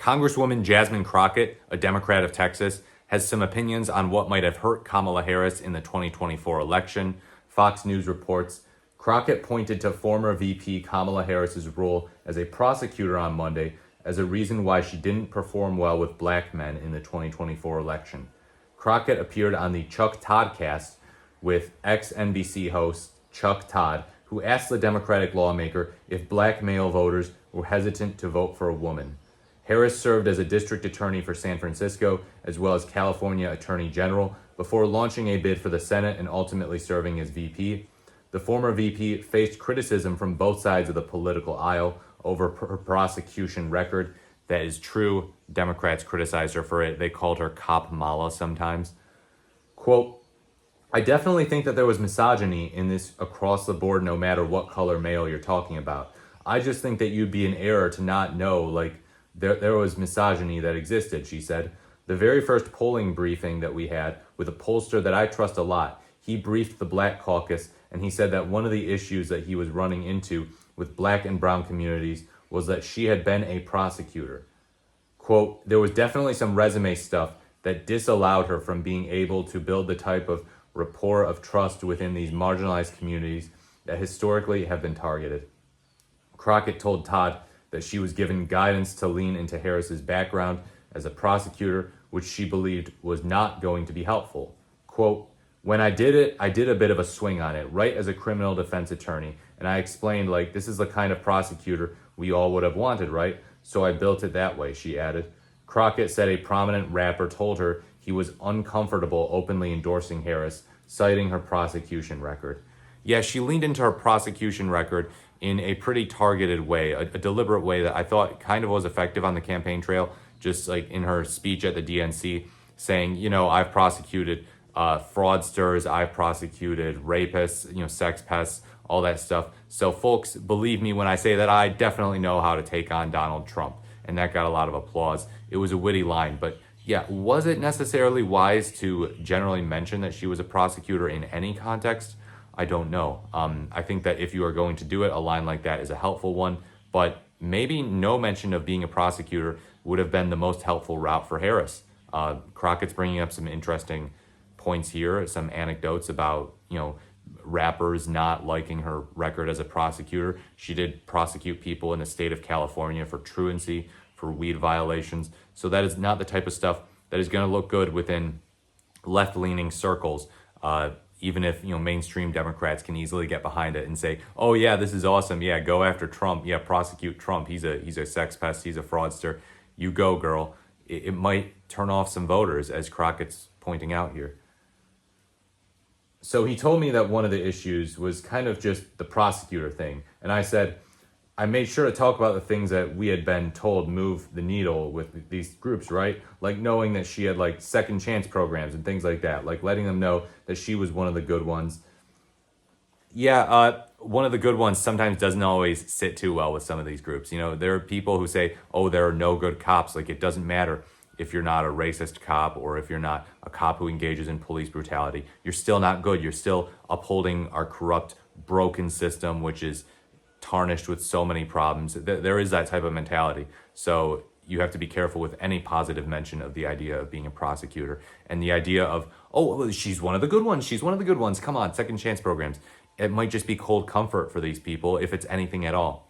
Congresswoman Jasmine Crockett, a Democrat of Texas, has some opinions on what might have hurt Kamala Harris in the 2024 election. Fox News reports Crockett pointed to former VP Kamala Harris's role as a prosecutor on Monday as a reason why she didn't perform well with black men in the 2024 election. Crockett appeared on the Chuck Todd cast with ex-NBC host Chuck Todd, who asked the Democratic lawmaker if black male voters were hesitant to vote for a woman. Harris served as a district attorney for San Francisco, as well as California Attorney General, before launching a bid for the Senate and ultimately serving as VP. The former VP faced criticism from both sides of the political aisle over her prosecution record. That is true. Democrats criticized her for it. They called her Cop Mala sometimes. Quote, I definitely think that there was misogyny in this across the board, no matter what color male you're talking about. I just think that you'd be in error to not know, there was misogyny that existed, she said. The very first polling briefing that we had with a pollster that I trust a lot, he briefed the Black Caucus, and he said that one of the issues that he was running into with black and brown communities was that she had been a prosecutor. Quote, there was definitely some resume stuff that disallowed her from being able to build the type of rapport of trust within these marginalized communities that historically have been targeted. Crockett told Todd that she was given guidance to lean into Harris's background as a prosecutor, which she believed was not going to be helpful. Quote, when I did it, I did a bit of a swing on it, right as a criminal defense attorney. And I explained, this is the kind of prosecutor we all would have wanted, right? So I built it that way, she added. Crockett said a prominent rapper told her he was uncomfortable openly endorsing Harris, citing her prosecution record. Yeah, she leaned into her prosecution record in a pretty targeted way, a deliberate way that I thought kind of was effective on the campaign trail, just like in her speech at the DNC, saying, I've prosecuted fraudsters, I've prosecuted rapists, sex pests, all that stuff. So folks, believe me when I say that I definitely know how to take on Donald Trump. And that got a lot of applause. It was a witty line, but yeah, was it necessarily wise to generally mention that she was a prosecutor in any context? I don't know. I think that if you are going to do it, a line like that is a helpful one, but maybe no mention of being a prosecutor would have been the most helpful route for Harris. Crockett's bringing up some interesting points here, some anecdotes about, rappers not liking her record as a prosecutor. She did prosecute people in the state of California for truancy, for weed violations. So that is not the type of stuff that is going to look good within left-leaning circles. Even if, mainstream Democrats can easily get behind it and say, oh yeah, this is awesome. Yeah, go after Trump. Yeah, prosecute Trump. He's a sex pest. He's a fraudster. You go, girl. It might turn off some voters, as Crockett's pointing out here. So he told me that one of the issues was kind of just the prosecutor thing. And I said, I made sure to talk about the things that we had been told move the needle with these groups, right? Like knowing that she had second chance programs and things like that, letting them know that she was one of the good ones. Yeah, one of the good ones sometimes doesn't always sit too well with some of these groups. There are people who say, oh, there are no good cops. It doesn't matter if you're not a racist cop or if you're not a cop who engages in police brutality. You're still not good. You're still upholding our corrupt, broken system, which is tarnished with so many problems. There is that type of mentality. So you have to be careful with any positive mention of the idea of being a prosecutor and the idea of, oh, she's one of the good ones. She's one of the good ones. Come on, second chance programs. It might just be cold comfort for these people if it's anything at all.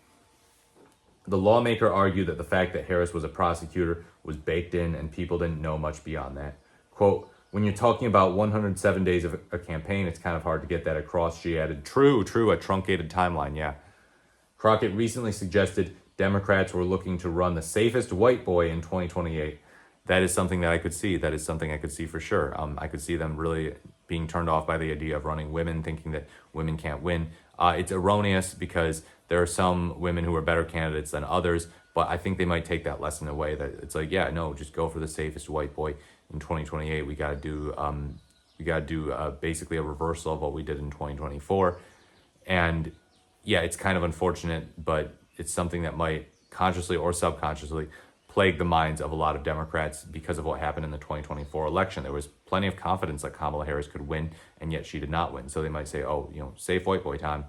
The lawmaker argued that the fact that Harris was a prosecutor was baked in and people didn't know much beyond that. Quote, when you're talking about 107 days of a campaign, it's kind of hard to get that across, she added. True, a truncated timeline, yeah. Crockett recently suggested Democrats were looking to run the safest white boy in 2028. That is something that I could see. That is something I could see for sure. I could see them really being turned off by the idea of running women, thinking that women can't win. It's erroneous because there are some women who are better candidates than others, but I think they might take that lesson away that it's just go for the safest white boy in 2028. We got to do basically a reversal of what we did in 2024. And yeah, it's kind of unfortunate, but it's something that might consciously or subconsciously plague the minds of a lot of Democrats because of what happened in the 2024 election. There was plenty of confidence that Kamala Harris could win, and yet she did not win. So they might say, safe white boy time.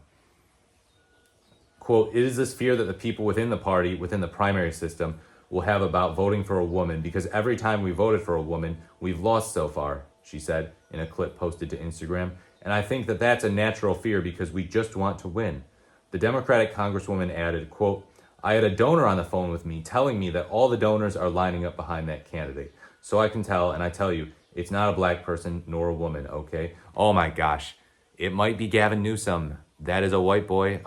Quote, it is this fear that the people within the party, within the primary system, will have about voting for a woman, because every time we voted for a woman, we've lost so far, she said in a clip posted to Instagram. And I think that that's a natural fear because we just want to win. The Democratic Congresswoman added, quote, I had a donor on the phone with me telling me that all the donors are lining up behind that candidate. So I can tell, and I tell you, it's not a black person nor a woman, okay? Oh my gosh. It might be Gavin Newsom. That is a white boy.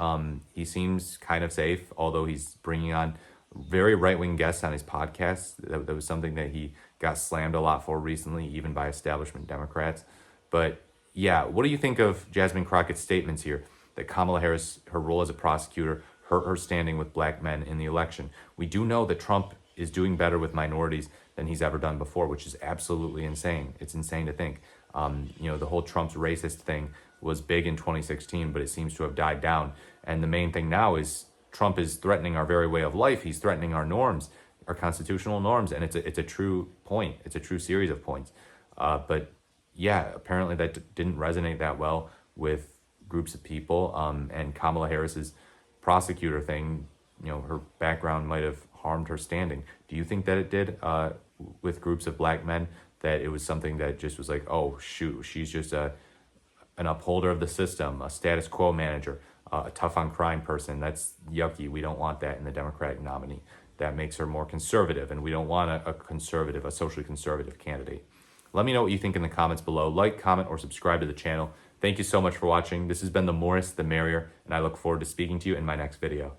He seems kind of safe, although he's bringing on very right-wing guests on his podcast. That was something that he got slammed a lot for recently, even by establishment Democrats. But yeah, what do you think of Jasmine Crockett's statements here? That Kamala Harris, her role as a prosecutor, hurt her standing with black men in the election. We do know that Trump is doing better with minorities than he's ever done before, which is absolutely insane. It's insane to think. The whole Trump's racist thing was big in 2016, but it seems to have died down. And the main thing now is Trump is threatening our very way of life. He's threatening our norms, our constitutional norms, and it's a true point. It's a true series of points. But yeah, apparently that didn't resonate that well with groups of people. And Kamala Harris's prosecutor thing, her background might have harmed her standing. Do you think that it did with groups of black men, that it was something that just was like, oh shoot, she's just an upholder of the system, a status quo manager, a tough on crime person? That's yucky. We don't want that in the Democratic nominee. That makes her more conservative, and we don't want a socially conservative candidate. Let me know what you think in the comments below. Like, comment, or subscribe to the channel. Thank you so much for watching. This has been the More the Merrier, and I look forward to speaking to you in my next video.